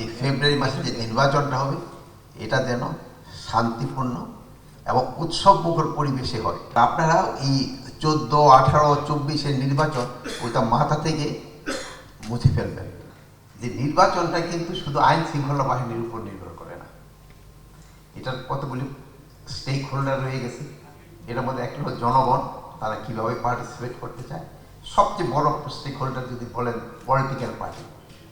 যে ফেব্রুয়ারি মাসে যে নির্বাচনটা হবে এটা যেন শান্তিপূর্ণ এবং উৎসবমুখর পরিবেশে হয়। আপনারা এই 14, 18, 24-এর নির্বাচন ওইটা মাথা থেকে মুছে ফেলবেন। যে নির্বাচনটা কিন্তু শুধু আইন শৃঙ্খলা বাহিনীর উপর নির্ভর করে না, এটার কতগুলি স্টেক হোল্ডার রয়ে গেছে। এটার মধ্যে একটা হলো জনগণ, তারা কীভাবে পার্টিসিপেট করতে চায়। সবচেয়ে বড় স্টেক হোল্ডার যদি বলেন পলিটিক্যাল পার্টি,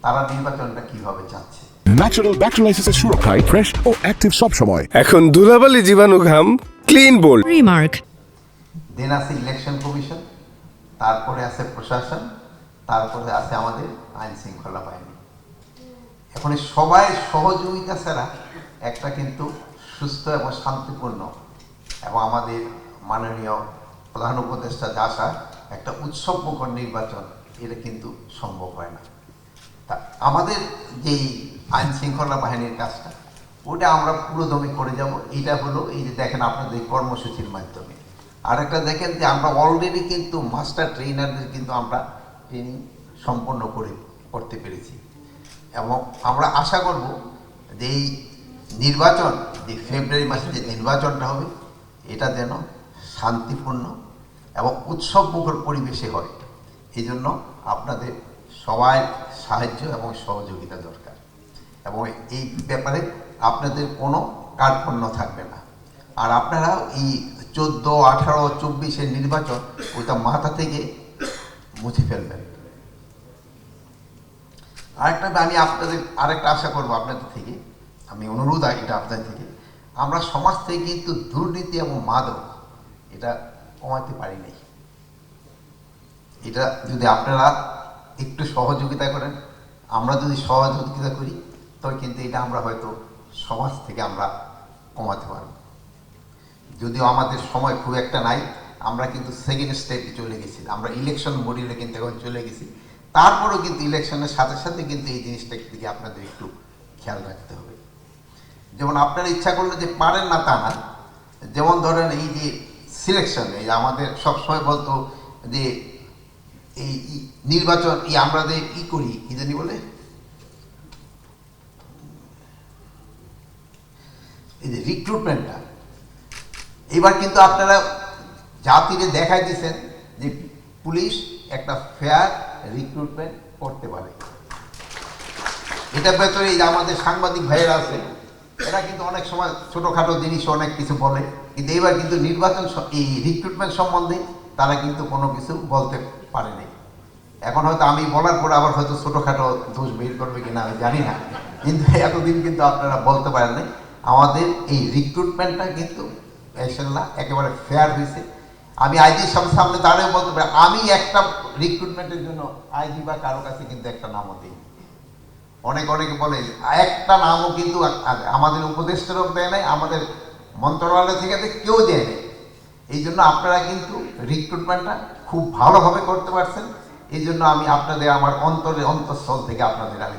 তারা নির্বাচনটা কীভাবে চাচ্ছে। ন্যাচারাল ব্যাকটেরিয়ালাইসিসের সুরক্ষায় ফ্রেশ ও অ্যাক্টিভ সব সময়। এখন ধুলাবালি জীবাণু ঘাম ক্লিন বোল্ড। রিমার্ক। দেন আছে ইলেকশন কমিশন, তারপরে আছে প্রশাসন, তারপরে আছে আমাদের আইন শৃঙ্খলা বাহিনী। এখন এই সবাই সহযোগিতা ছাড়া একটা কিন্তু সুস্থ এবং শান্তিপূর্ণ এবং আমাদের মাননীয় প্রধান উপদেষ্টা যা আসা একটা উৎসবমুখর নির্বাচন, এটা কিন্তু সম্ভব হয় না। তা আমাদের যেই আইন শৃঙ্খলা বাহিনীর কাজটা, ওটা আমরা পুরোদমে করে যাব। এইটা হলো এই যে দেখেন আপনাদের কর্মসূচির মাধ্যমে। আর একটা দেখেন যে আমরা অলরেডি কিন্তু মাস্টার ট্রেনারদের কিন্তু আমরা ট্রেনিং সম্পন্ন করতে পেরেছি এবং আমরা আশা করব যে এই নির্বাচন যে ফেব্রুয়ারি মাসে যে নির্বাচনটা হবে এটা যেন শান্তিপূর্ণ এবং উৎসবমুখর পরিবেশে হয়। এই জন্য আপনাদের সবাই সাহায্য এবং সহযোগিতা দরকার এবং এই ব্যাপারে আপনাদের কোনো কার্পণ্য থাকবে না। আর আপনারা এই 14, 18, 24-এর নির্বাচন ওইটা মাথা থেকে মুছে ফেলবেন। আমি আপনাদের আরেকটা আশা করবো আপনাদের থেকে, আমি অনুরোধ এটা আপনাদের থেকে, আমরা সমাজ থেকে কিন্তু দুর্নীতি এবং মাদক এটা কমাতে পারি নাই। এটা যদি আপনারা একটু সহযোগিতা করেন, আমরা যদি সহযোগিতা করি, তবে কিন্তু এটা আমরা হয়তো সমাজ থেকে আমরা কমাতে পারব। যদিও আমাদের সময় খুব একটা নাই, আমরা কিন্তু সেকেন্ড স্টেপে চলে গেছি, আমরা ইলেকশন মডিউলে কিন্তু এখন চলে গেছি। তারপরেও কিন্তু ইলেকশনের সাথে সাথে কিন্তু এই জিনিসটার দিকে আপনাদের একটু খেয়াল রাখতে হবে। যেমন আপনারা ইচ্ছা করলে যে পারেন না তা না, যেমন ধরেন এই যে সিলেকশন, এই আমাদের সবসময় বলতো যে এই নির্বাচন আমরা যে করি কি জানি বলে, এই যে রিক্রুটমেন্টটা, এবার কিন্তু আপনারা জাতিকে দেখাই দিচ্ছেন যে পুলিশ একটা ফেয়ার রিক্রুটমেন্ট করতে পারে। এটার ভেতরে এই যে আমাদের সাংবাদিক ভাইয়েরা আছে, এরা কিন্তু অনেক সময় ছোটোখাটো জিনিস অনেক কিছু বলে, কিন্তু এবার কিন্তু নির্বাচন এই রিক্রুটমেন্ট সম্বন্ধে তারা কিন্তু কোনো কিছু বলতে পারেনি। এখন হয়তো আমি বলার পরে আবার হয়তো ছোটোখাটো দোষ বের করবে কিনা আমি জানি না, কিন্তু এতদিন কিন্তু আপনারা বলতে পারেন নাই। আমাদের এই রিক্রুটমেন্টটা কিন্তু ইনশাআল্লাহ একেবারে ফেয়ার হয়েছে। আমি আইজির সামনে দাঁড়িয়ে বলতে পারি, আমি একটা রিক্রুটমেন্টের জন্য আইজি বা কারো কাছে কিন্তু একটা নামও দিই। অনেকে বলে একটা নামও কিন্তু আমাদের উপদেষ্টারও দেয় নাই, আমাদের মন্ত্রণালয় থেকে কেউ দেয় নাই। এই জন্য আপনারা কিন্তু রিক্রুটমেন্টটা খুব ভালোভাবে করতে পারছেন। এই জন্য আমি আপনাদের আমার অন্তরস্থল থেকে আপনাদের আমি